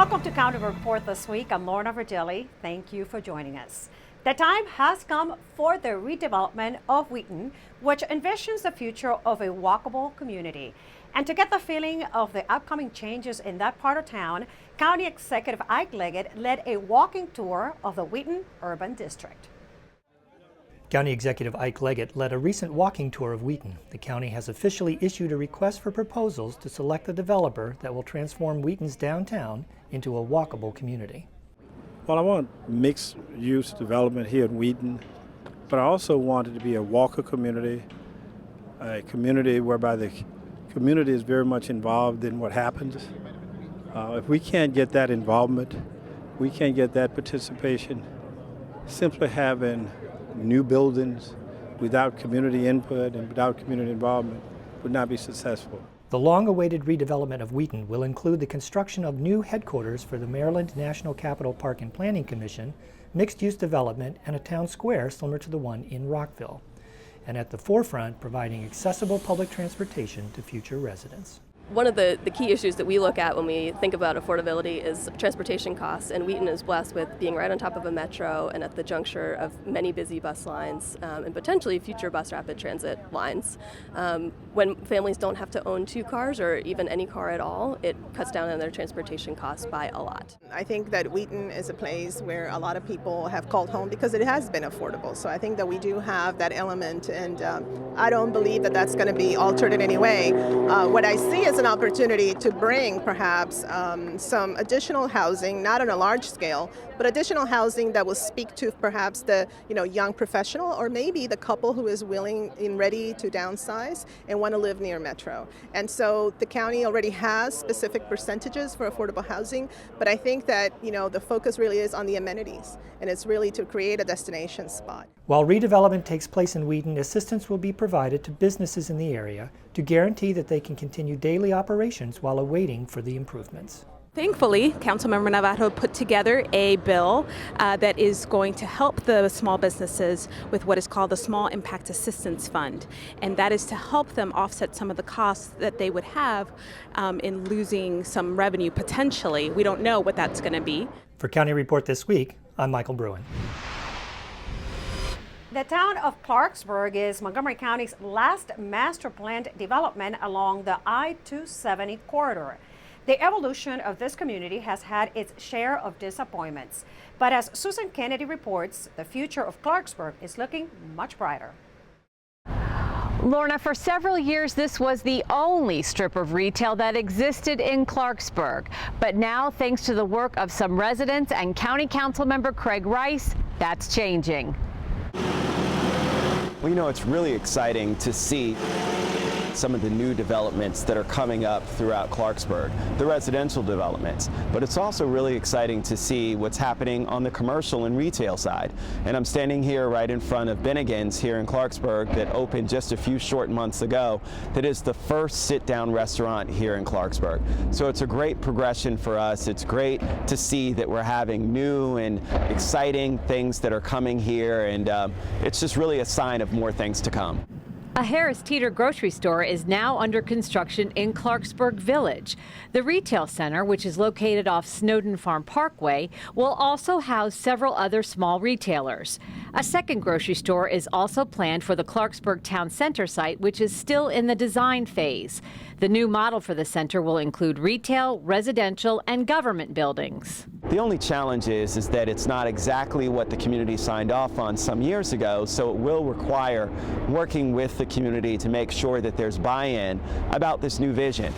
Welcome to County Report this week. I'm Lorna Virgili. Thank you for joining us. The time has come for the redevelopment of Wheaton, which envisions the future of a walkable community. And to get the feeling of the upcoming changes in that part of town, County Executive Ike Leggett led a walking tour of the Wheaton Urban District. County Executive Ike Leggett led a recent walking tour of Wheaton. The county has officially issued a request for proposals to select the developer that will transform Wheaton's downtown into a walkable community. Well, I want mixed-use development here in Wheaton, but I also want it to be a walker community, a community whereby the community is very much involved in what happens. If we can't get that involvement, we can't get that participation, simply having new buildings without community input and without community involvement would not be successful. The long-awaited redevelopment of Wheaton will include the construction of new headquarters for the Maryland National Capital Park and Planning Commission, mixed-use development, and a town square similar to the one in Rockville. And at the forefront, providing accessible public transportation to future residents. One of the key issues that we look at when we think about affordability is transportation costs, and Wheaton is blessed with being right on top of a metro and at the juncture of many busy bus lines and potentially future bus rapid transit lines. When families don't have to own two cars or even any car at all, it cuts down on their transportation costs by a lot. I think that Wheaton is a place where a lot of people have called home because it has been affordable. So I think that we do have that element, and I don't believe that that's going to be altered in any way. What I see is an opportunity to bring perhaps some additional housing, not on a large scale, but additional housing that will speak to perhaps the young professional or maybe the couple who is willing and ready to downsize and want to live near Metro. And so the county already has specific percentages for affordable housing, but I think that the focus really is on the amenities, and it's really to create a destination spot. While redevelopment takes place in Wheaton, assistance will be provided to businesses in the area to guarantee that they can continue daily operations while awaiting for the improvements. Thankfully, Councilmember Navarro put together a bill that is going to help the small businesses with what is called the Small Impact Assistance Fund, and that is to help them offset some of the costs that they would have in losing some revenue potentially. We don't know what that's going to be. For County Report this week, I'm Michael Bruin. The town of Clarksburg is Montgomery County's last master planned development along the I-270 corridor. The evolution of this community has had its share of disappointments, but as Susan Kennedy reports, the future of Clarksburg is looking much brighter. Lorna, for several years this was the only strip of retail that existed in Clarksburg. But now, thanks to the work of some residents and County Council member Craig Rice, that's changing. Well, it's really exciting to see some of the new developments that are coming up throughout Clarksburg, the residential developments. But it's also really exciting to see what's happening on the commercial and retail side. And I'm standing here right in front of Bennigan's here in Clarksburg that opened just a few short months ago. That is the first sit-down restaurant here in Clarksburg. So it's a great progression for us. It's great to see that we're having new and exciting things that are coming here, and it's just really a sign of more things to come. A Harris Teeter grocery store is now under construction in Clarksburg Village. The retail center, which is located off Snowden Farm Parkway, will also house several other small retailers. A second grocery store is also planned for the Clarksburg Town Center site, which is still in the design phase. The new model for the center will include retail, residential, and government buildings. The only challenge is that it's not exactly what the community signed off on some years ago, so it will require working with the community to make sure that there's buy-in about this new vision.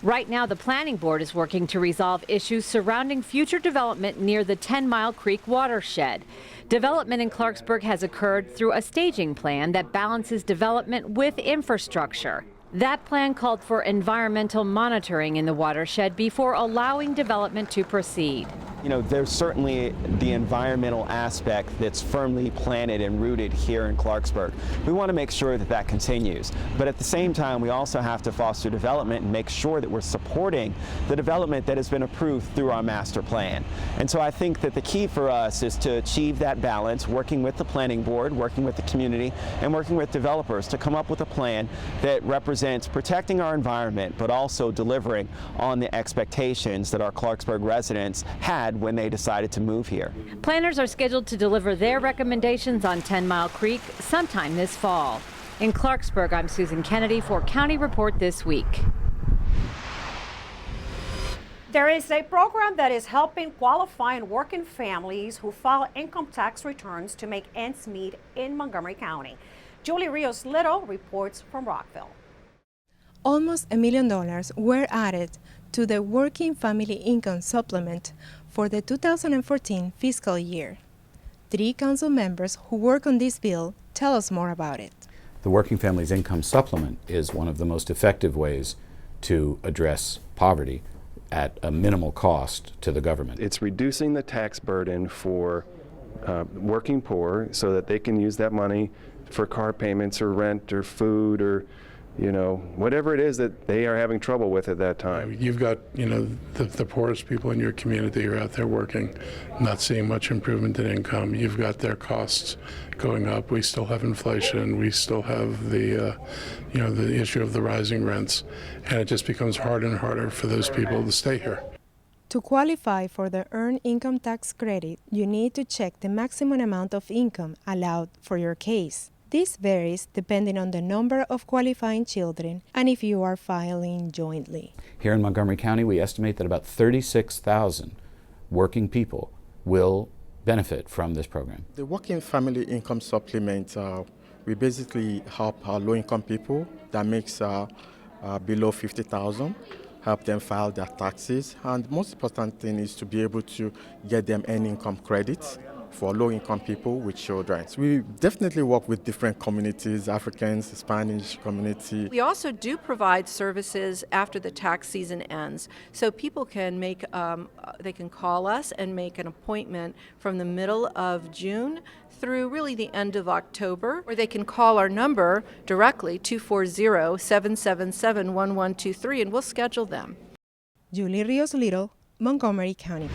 Right now, the Planning Board is working to resolve issues surrounding future development near the 10 Mile Creek watershed. Development in Clarksburg has occurred through a staging plan that balances development with infrastructure. That plan called for environmental monitoring in the watershed before allowing development to proceed. You know, there's certainly the environmental aspect that's firmly planted and rooted here in Clarksburg. We want to make sure that that continues. But at the same time, we also have to foster development and make sure that we're supporting the development that has been approved through our master plan. And so I think that the key for us is to achieve that balance, working with the planning board, working with the community, and working with developers to come up with a plan that represents protecting our environment, but also delivering on the expectations that our Clarksburg residents had when they decided to move here. Planners are scheduled to deliver their recommendations on 10 Mile Creek sometime this fall. In Clarksburg, I'm Susan Kennedy for County Report This Week. There is a program that is helping qualifying working families who file income tax returns to make ends meet in Montgomery County. Julie Rios Little reports from Rockville. Almost $1 million were added to the Working Family Income Supplement for the 2014 fiscal year. 3 council members who work on this bill tell us more about it. The Working Families Income Supplement is one of the most effective ways to address poverty at a minimal cost to the government. It's reducing the tax burden for working poor so that they can use that money for car payments or rent or food or, you know, whatever it is that they are having trouble with at that time. You've got, you know, the poorest people in your community are out there working, not seeing much improvement in income. You've got their costs going up. We still have inflation. We still have the, you know, the issue of the rising rents, and it just becomes harder and harder for those people to stay here. To qualify for the Earned Income Tax Credit, you need to check the maximum amount of income allowed for your case. This varies depending on the number of qualifying children and if you are filing jointly. Here in Montgomery County, we estimate that about 36,000 working people will benefit from this program. The Working Family Income Supplement, we basically help low-income people that makes below 50,000, help them file their taxes, and most important thing is to be able to get them an income credit for low-income people with children. So we definitely work with different communities, Africans, Spanish community. We also do provide services after the tax season ends, so people can make, they can call us and make an appointment from the middle of June through really the end of October, or they can call our number directly, 240-777-1123, and we'll schedule them. Julie Rios Little, Montgomery County.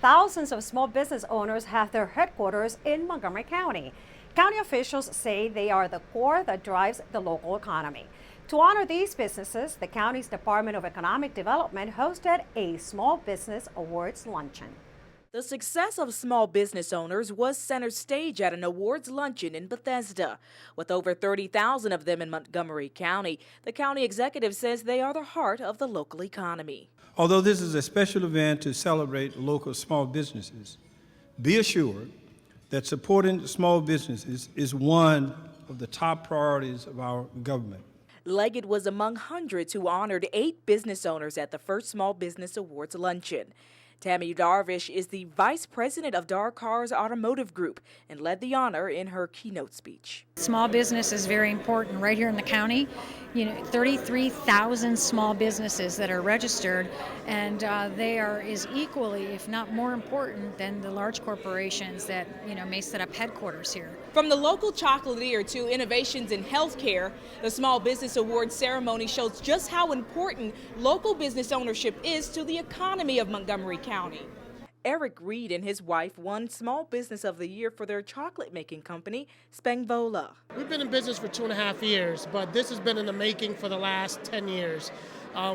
Thousands of small business owners have their headquarters in Montgomery County. County officials say they are the core that drives the local economy. To honor these businesses, the county's Department of Economic Development hosted a Small Business Awards luncheon. The success of small business owners was center stage at an awards luncheon in Bethesda. With over 30,000 of them in Montgomery County, the county executive says they are the heart of the local economy. Although this is a special event to celebrate local small businesses, be assured that supporting small businesses is one of the top priorities of our government. Leggett was among hundreds who honored 8 business owners at the first Small Business Awards luncheon. Tammy Darvish is the vice president of Dar Cars Automotive Group and led the honor in her keynote speech. Small business is very important right here in the county. You know, 33,000 small businesses that are registered, and they are as equally, if not more important than the large corporations that, you know, may set up headquarters here. From the local chocolatier to innovations in healthcare, the Small Business Awards ceremony shows just how important local business ownership is to the economy of Montgomery County. Eric Reed and his wife won Small Business of the Year for their chocolate-making company, Spangvola. We've been in business for 2.5 years, but this has been in the making for the last 10 years.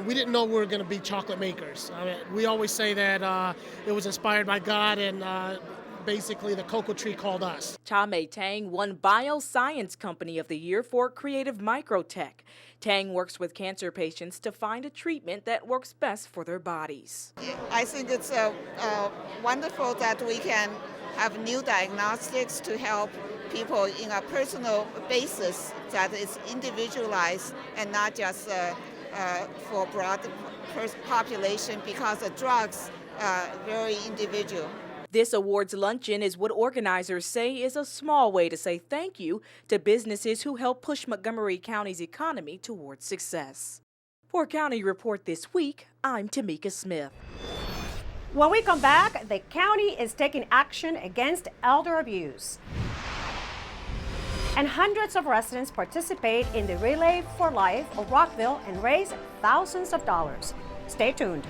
We didn't know we were going to be chocolate makers. I mean, we always say that it was inspired by God, and basically the cocoa tree called us. Cha Mei Tang won Bioscience Company of the Year for creative microtech. Tang works with cancer patients to find a treatment that works best for their bodies. I think it's wonderful that we can have new diagnostics to help people in a personal basis that is individualized and not just for broad population, because the drugs are very individual. This awards luncheon is what organizers say is a small way to say thank you to businesses who help push Montgomery County's economy towards success. For County Report This Week, I'm Tamika Smith. When we come back, the county is taking action against elder abuse. And hundreds of residents participate in the Relay for Life of Rockville and raise thousands of dollars. Stay tuned.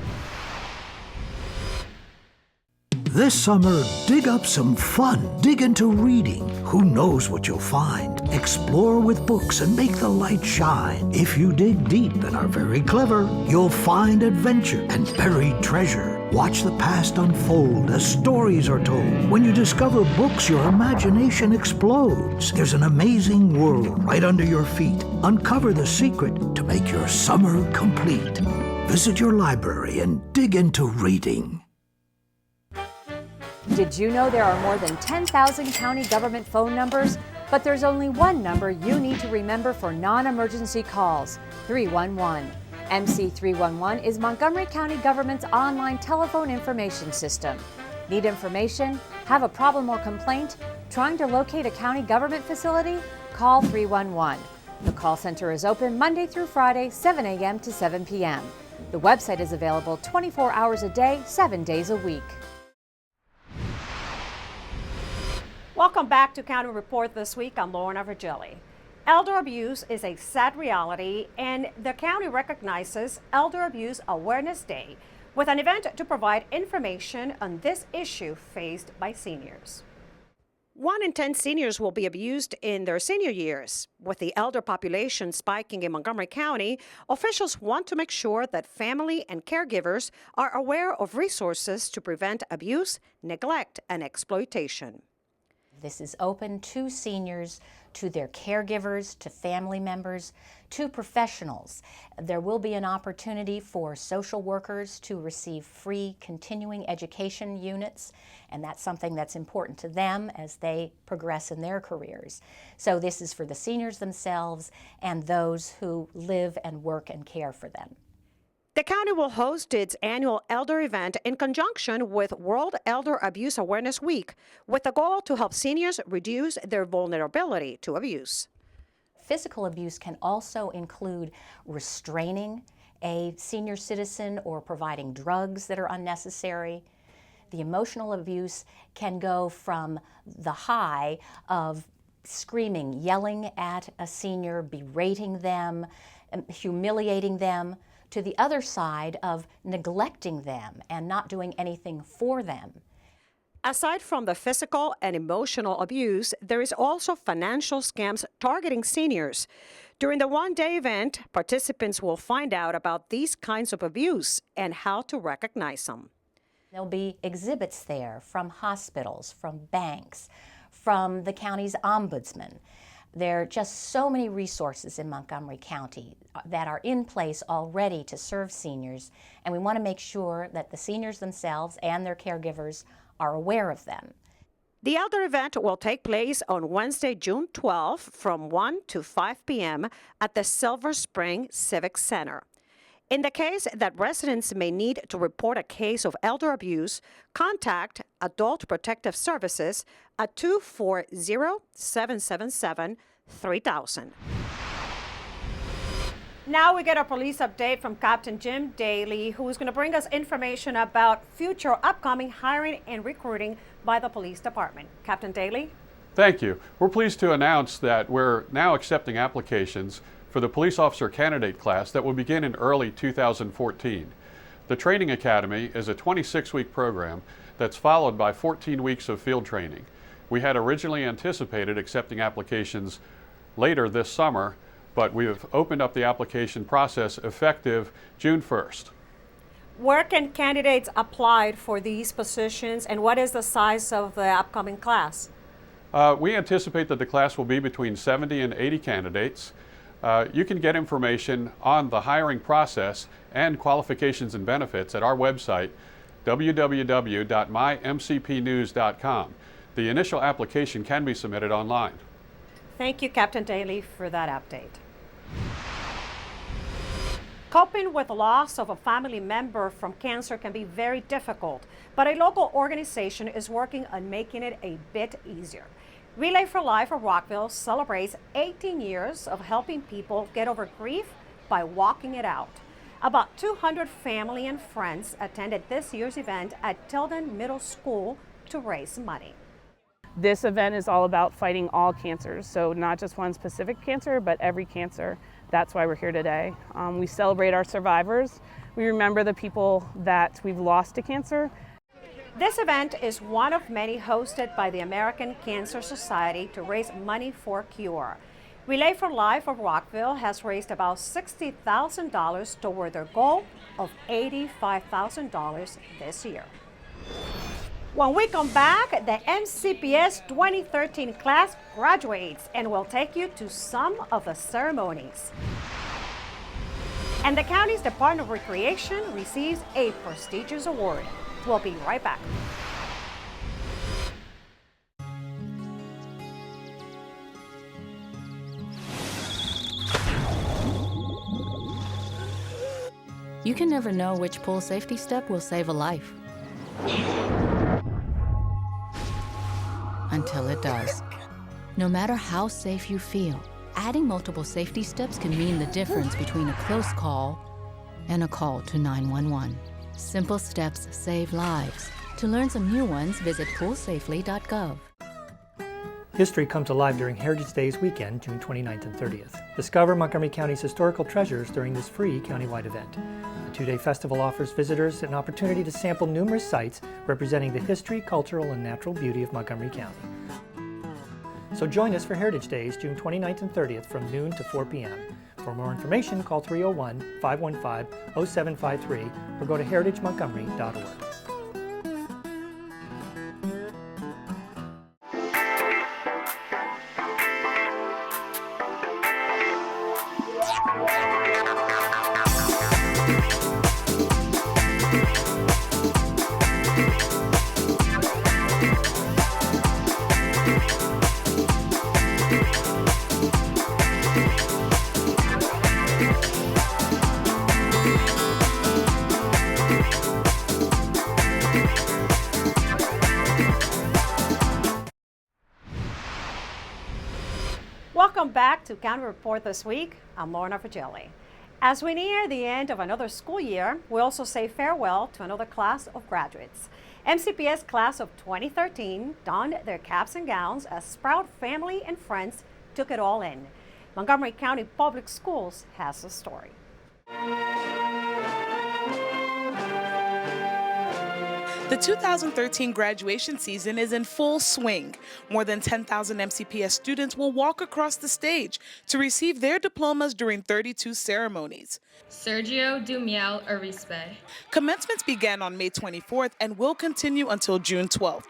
This summer, dig up some fun. Dig into reading. Who knows what you'll find? Explore with books and make the light shine. If you dig deep and are very clever, you'll find adventure and buried treasure. Watch the past unfold as stories are told. When you discover books, your imagination explodes. There's an amazing world right under your feet. Uncover the secret to make your summer complete. Visit your library and dig into reading. Did you know there are more than 10,000 county government phone numbers? But there's only one number you need to remember for non-emergency calls, 311. MC311 is Montgomery County government's online telephone information system. Need information? Have a problem or complaint? Trying to locate a county government facility? Call 311. The call center is open Monday through Friday, 7 a.m. to 7 p.m. The website is available 24 hours a day, 7 days a week. Welcome back to County Report This Week. I'm Lorna Virgili. Elder abuse is a sad reality, and the county recognizes Elder Abuse Awareness Day with an event to provide information on this issue faced by seniors. 1 in 10 seniors will be abused in their senior years. With the elder population spiking in Montgomery County, officials want to make sure that family and caregivers are aware of resources to prevent abuse, neglect, and exploitation. This is open to seniors, to their caregivers, to family members, to professionals. There will be an opportunity for social workers to receive free continuing education units, and that's something that's important to them as they progress in their careers. So this is for the seniors themselves and those who live and work and care for them. The county will host its annual elder event in conjunction with World Elder Abuse Awareness Week, with the goal to help seniors reduce their vulnerability to abuse. Physical abuse can also include restraining a senior citizen or providing drugs that are unnecessary. The emotional abuse can go from the high of screaming, yelling at a senior, berating them, humiliating them, to the other side of neglecting them and not doing anything for them. Aside from the physical and emotional abuse, there is also financial scams targeting seniors. During the one-day event, participants will find out about these kinds of abuse and how to recognize them. There'll be exhibits there from hospitals, from banks, from the county's ombudsman. There are just so many resources in Montgomery County that are in place already to serve seniors, and we want to make sure that the seniors themselves and their caregivers are aware of them. The elder event will take place on Wednesday, June 12, from 1 to 5 p.m. at the Silver Spring Civic Center. In the case that residents may need to report a case of elder abuse, contact Adult Protective Services at 240-777-3000. Now we get a police update from Captain Jim Daly, who is going to bring us information about future upcoming hiring and recruiting by the police department. Captain Daly? Thank you. We're pleased to announce that we're now accepting applications for the police officer candidate class that will begin in early 2014. The Training Academy is a 26-week program that's followed by 14 weeks of field training. We had originally anticipated accepting applications later this summer, but we have opened up the application process effective June 1st. Where can candidates apply for these positions, and what is the size of the upcoming class? We anticipate that the class will be between 70 and 80 candidates. You can get information on the hiring process and qualifications and benefits at our website, www.mymcpnews.com. The initial application can be submitted online. Thank you, Captain Daly, for that update. Coping with the loss of a family member from cancer can be very difficult, but a local organization is working on making it a bit easier. Relay for Life of Rockville celebrates 18 years of helping people get over grief by walking it out. About 200 family and friends attended this year's event at Tilden Middle School to raise money. This event is all about fighting all cancers, so not just one specific cancer, but every cancer. That's why we're here today. We celebrate our survivors. We remember the people that we've lost to cancer. This event is one of many hosted by the American Cancer Society to raise money for cure. Relay for Life of Rockville has raised about $60,000 toward their goal of $85,000 this year. When we come back, the MCPS 2013 class graduates and we'll take you to some of the ceremonies. And the county's Department of Recreation receives a prestigious award. We'll be right back. You can never know which pool safety step will save a life. Until it does. No matter how safe you feel, adding multiple safety steps can mean the difference between a close call and a call to 911. Simple steps save lives. To learn some new ones, visit poolsafely.gov. History comes alive during Heritage Days weekend, June 29th and 30th. Discover Montgomery County's historical treasures during this free countywide event. The two-day festival offers visitors an opportunity to sample numerous sites representing the history, cultural, and natural beauty of Montgomery County. So join us for Heritage Days, June 29th and 30th from noon to 4 p.m. For more information, call 301-515-0753 or go to heritagemontgomery.org. Welcome back to County Report This Week. I'm Lorna Virgili. As we near the end of another school year, we also say farewell to another class of graduates. MCPS class of 2013 donned their caps and gowns as Sprout family and friends took it all in. Montgomery County Public Schools has the story. The 2013 graduation season is in full swing. More than 10,000 MCPS students will walk across the stage to receive their diplomas during 32 ceremonies. Sergio Dumiel Arispe. Commencements began on May 24th and will continue until June 12th.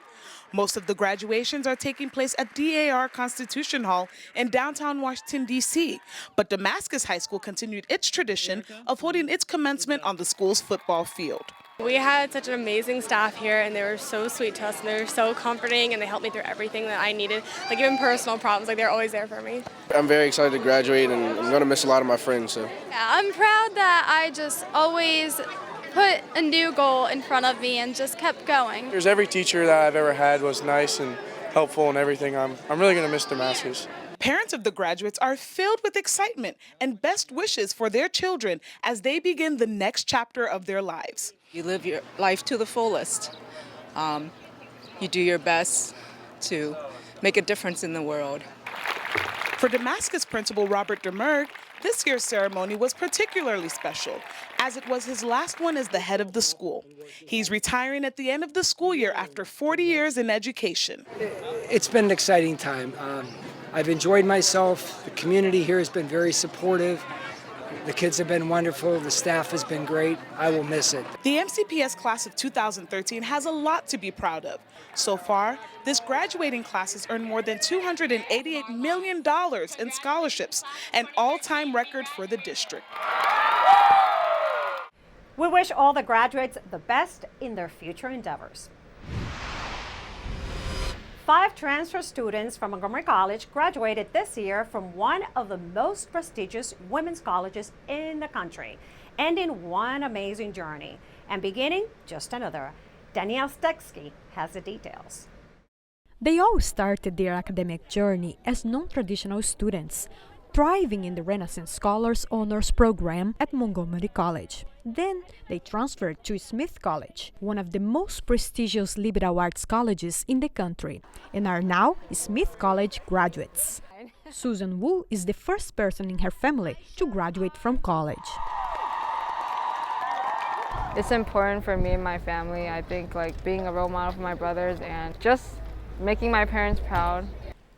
Most of the graduations are taking place at DAR Constitution Hall in downtown Washington, D.C., but Damascus High School continued its tradition of holding its commencement on the school's football field. We had such an amazing staff here, and they were so sweet to us, and they were so comforting, and they helped me through everything that I needed, like even personal problems, like they're always there for me. I'm very excited to graduate, and I'm going to miss a lot of my friends. So. Yeah, I'm proud that I just always put a new goal in front of me and just kept going. There's every teacher that I've ever had was nice and helpful and everything. I'm really going to miss Damascus. Parents of the graduates are filled with excitement and best wishes for their children as they begin the next chapter of their lives. You live your life to the fullest. You do your best to make a difference in the world. For Damascus Principal Robert Demerg, this year's ceremony was particularly special, as it was his last one as the head of the school. He's retiring at the end of the school year after 40 years in education. It's been an exciting time. I've enjoyed myself. The community here has been very supportive. The kids have been wonderful. The staff has been great. I will miss it. The MCPS class of 2013 has a lot to be proud of. So far, this graduating class has earned more than $288 million in scholarships, an all-time record for the district. We wish all the graduates the best in their future endeavors. 5 transfer students from Montgomery College graduated this year from one of the most prestigious women's colleges in the country, ending one amazing journey and beginning just another. Danielle Steksky has the details. They all started their academic journey as non-traditional students. thriving in the Renaissance Scholars Honors Program at Montgomery College. Then they transferred to Smith College, one of the most prestigious liberal arts colleges in the country, and are now Smith College graduates. Susan Wu is the first person in her family to graduate from college. It's important for me and my family. I think being a role model for my brothers and just making my parents proud.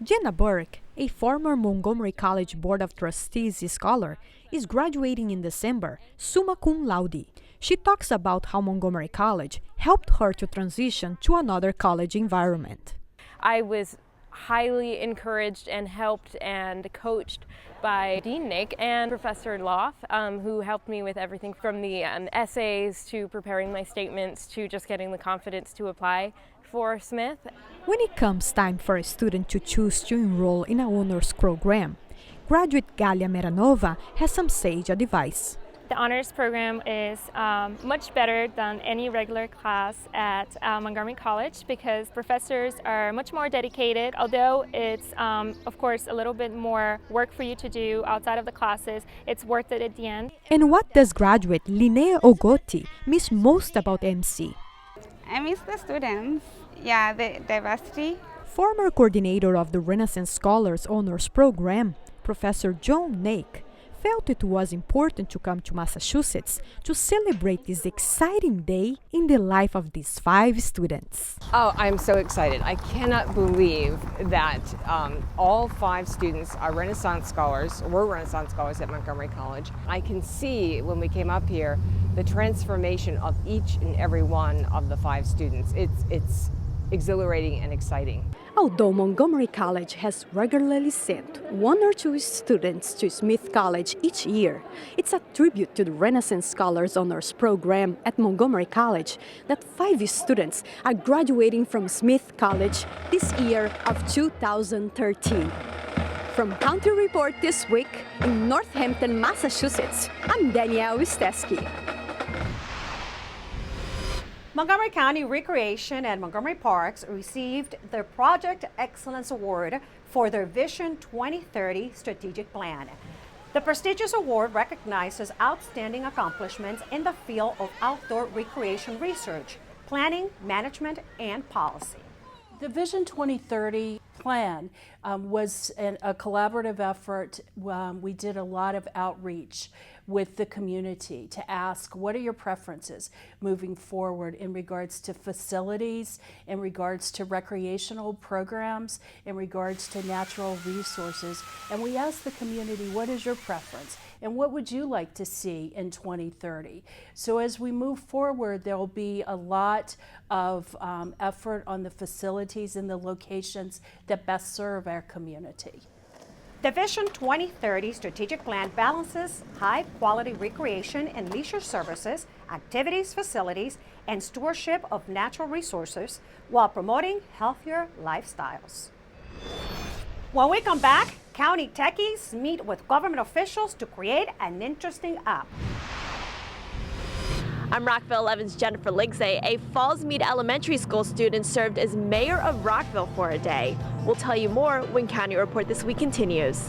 Jenna Burke, a former Montgomery College Board of Trustees scholar, is graduating in December, summa cum laude. She talks about how Montgomery College helped her to transition to another college environment. I was highly encouraged and helped and coached by Dean Nick and Professor Loth, who helped me with everything from the essays to preparing my statements to just getting the confidence to apply for Smith. When it comes time for a student to choose to enroll in a honors program, graduate Galia Meranova has some sage advice. The honors program is much better than any regular class at Montgomery College because professors are much more dedicated. Although it's, of course, a little bit more work for you to do outside of the classes, it's worth it at the end. And what does graduate Linnea Ogoti miss most about MC? I miss the students, the diversity. Former coordinator of the Renaissance Scholars Honors Program, Professor John Nake, felt it was important to come to Massachusetts to celebrate this exciting day in the life of these 5 students. Oh, I'm so excited. I cannot believe that all 5 students are Renaissance Scholars, were Renaissance Scholars at Montgomery College. I can see when we came up here the transformation of each and every one of the 5 students. It's exhilarating and exciting. Although Montgomery College has regularly sent 1 or 2 students to Smith College each year, it's a tribute to the Renaissance Scholars Honors Program at Montgomery College that 5 students are graduating from Smith College this year of 2013. From Country Report this week in Northampton, Massachusetts, I'm Danielle Wistesky. Montgomery County Recreation and Montgomery Parks received the Project Excellence Award for their Vision 2030 strategic plan. The prestigious award recognizes outstanding accomplishments in the field of outdoor recreation research, planning, management, and policy. The Vision 2030 plan was a collaborative effort. We did a lot of outreach with the community to ask, what are your preferences moving forward in regards to facilities, in regards to recreational programs, in regards to natural resources. And we asked the community, what is your preference? And what would you like to see in 2030? So as we move forward, there will be a lot of effort on the facilities and the locations that best serve our community. The Vision 2030 strategic plan balances high-quality recreation and leisure services, activities, facilities, and stewardship of natural resources while promoting healthier lifestyles. When we come back, county techies meet with government officials to create an interesting app. I'm Rockville 11's Jennifer Liggsay. A Fallsmead Elementary School student served as mayor of Rockville for a day. We'll tell you more when County Report This Week continues.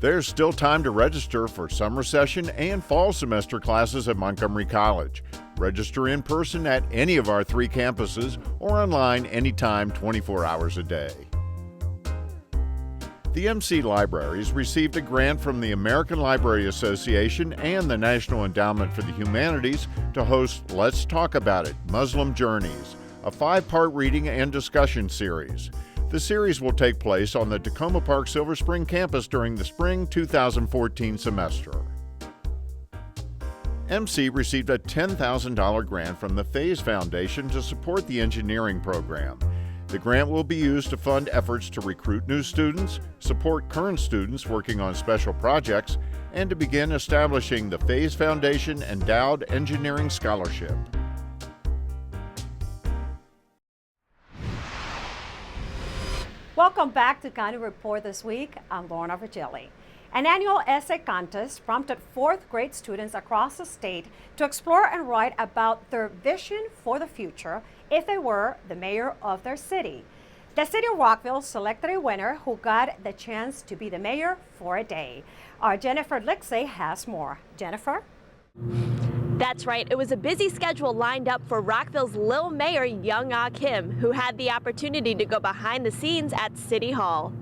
There's still time to register for summer session and fall semester classes at Montgomery College. Register in person at any of our 3 campuses or online anytime, 24 hours a day. The MC Libraries received a grant from the American Library Association and the National Endowment for the Humanities to host Let's Talk About It, Muslim Journeys, a 5-part reading and discussion series. The series will take place on the Tacoma Park Silver Spring campus during the spring 2014 semester. MC received a $10,000 grant from the Phase Foundation to support the engineering program. The grant will be used to fund efforts to recruit new students, support current students working on special projects, and to begin establishing the Phase Foundation Endowed Engineering Scholarship. Welcome back to County Report This Week. I'm Lorna Virgili. An annual essay contest prompted fourth grade students across the state to explore and write about their vision for the future if they were the mayor of their city. The city of Rockville selected a winner who got the chance to be the mayor for a day. Our Jennifer Lixey has more. Jennifer? That's right. It was a busy schedule lined up for Rockville's Lil Mayor, Young Ah Kim, who had the opportunity to go behind the scenes at City Hall.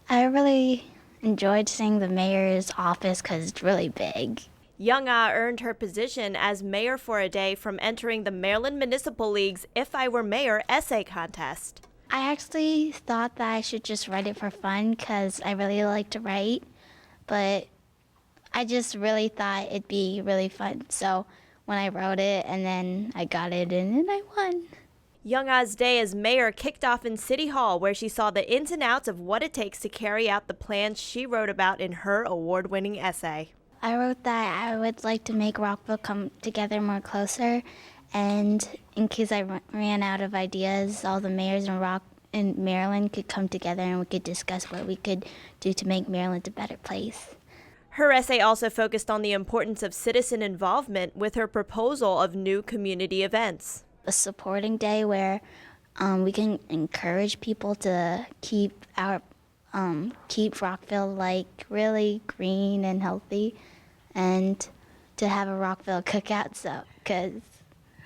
I really enjoyed seeing the mayor's office because it's really big. Young Ah earned her position as mayor for a day from entering the Maryland Municipal League's If I Were Mayor essay contest. I actually thought that I should just write it for fun because I really like to write, but I just really thought it'd be really fun. So when I wrote it and then I got it and then I won. Young Ah's day as mayor kicked off in City Hall, where she saw the ins and outs of what it takes to carry out the plans she wrote about in her award-winning essay. I wrote that I would like to make Rockville come together more closer, and in case I ran out of ideas, all the mayors in Maryland could come together and we could discuss what we could do to make Maryland a better place. Her essay also focused on the importance of citizen involvement with her proposal of new community events. A supporting day where we can encourage people to keep Rockville like really green and healthy, and to have a Rockville cookout, so because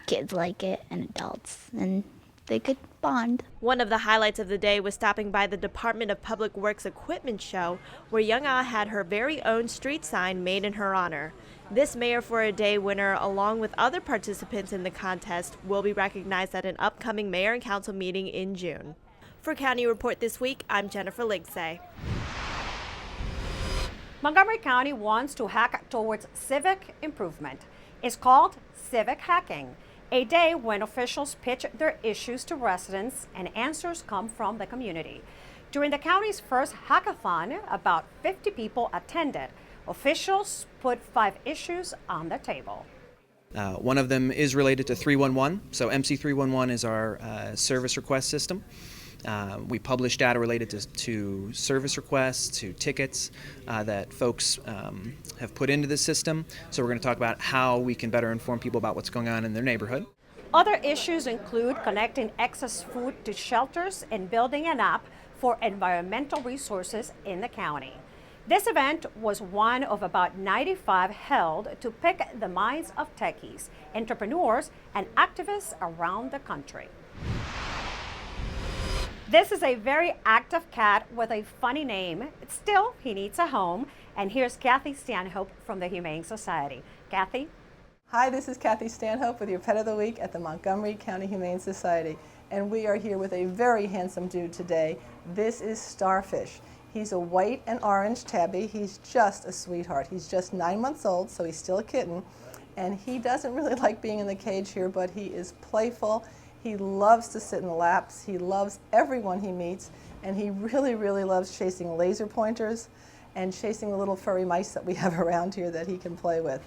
kids like it and adults, and they could bond. One of the highlights of the day was stopping by the Department of Public Works Equipment Show, where Young Ah had her very own street sign made in her honor. This Mayor for a Day winner, along with other participants in the contest, will be recognized at an upcoming mayor and council meeting in June. For County Report this week, I'm Jennifer Lixey. Montgomery County wants to hack towards civic improvement. It's called Civic Hacking, a day when officials pitch their issues to residents and answers come from the community. During the county's first hackathon, about 50 people attended. Officials put 5 issues on the table. One of them is related to 311. So MC311 is our service request system. We publish data related to service requests, to tickets that folks have put into the system. So we're going to talk about how we can better inform people about what's going on in their neighborhood. Other issues include connecting excess food to shelters and building an app for environmental resources in the county. This event was one of about 95 held to pick the minds of techies, entrepreneurs, and activists around the country. This is a very active cat with a funny name. Still, he needs a home. And here's Kathy Stanhope from the Humane Society. Kathy? Hi, this is Kathy Stanhope with your Pet of the Week at the Montgomery County Humane Society. And we are here with a very handsome dude today. This is Starfish. He's a white and orange tabby. He's just a sweetheart. He's just 9 months old, so he's still a kitten. And he doesn't really like being in the cage here, but he is playful. He loves to sit in the laps. He loves everyone he meets. And he really, really loves chasing laser pointers and chasing the little furry mice that we have around here that he can play with.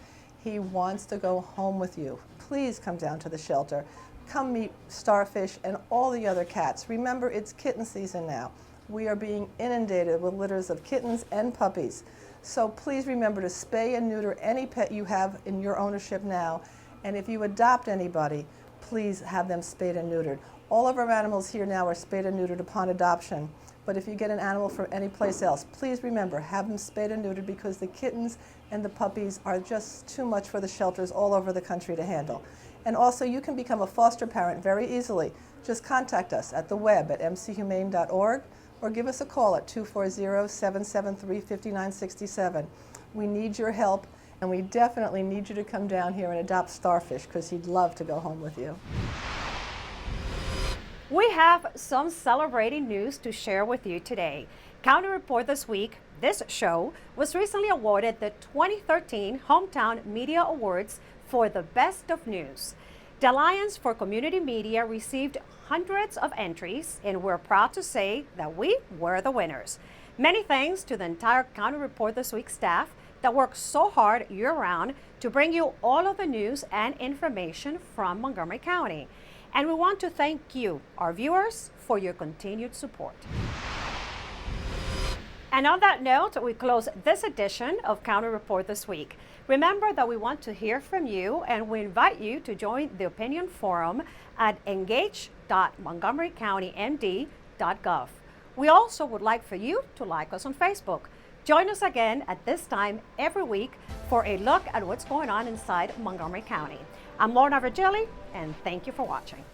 He wants to go home with you. Please come down to the shelter. Come meet Starfish and all the other cats. Remember, it's kitten season now. We are being inundated with litters of kittens and puppies. So please remember to spay and neuter any pet you have in your ownership now. And if you adopt anybody, please have them spayed and neutered. All of our animals here now are spayed and neutered upon adoption. But if you get an animal from any place else, please remember, have them spayed and neutered, because the kittens and the puppies are just too much for the shelters all over the country to handle. And also, you can become a foster parent very easily. Just contact us at the web at mchumane.org or give us a call at 240-773-5967. We need your help, and we definitely need you to come down here and adopt Starfish, because he'd love to go home with you. We have some celebrating news to share with you today. County Report this week, this show was recently awarded the 2013 Hometown Media Awards for the Best of News. The Alliance for Community Media received hundreds of entries, and we're proud to say that we were the winners. Many thanks to the entire County Report This Week staff that works so hard year-round to bring you all of the news and information from Montgomery County. And we want to thank you, our viewers, for your continued support. And on that note, we close this edition of County Report this week. Remember that we want to hear from you, and we invite you to join the Opinion Forum at engage.montgomerycountymd.gov. We also would like for you to like us on Facebook. Join us again at this time every week for a look at what's going on inside Montgomery County. I'm Lorna Virgili, and thank you for watching.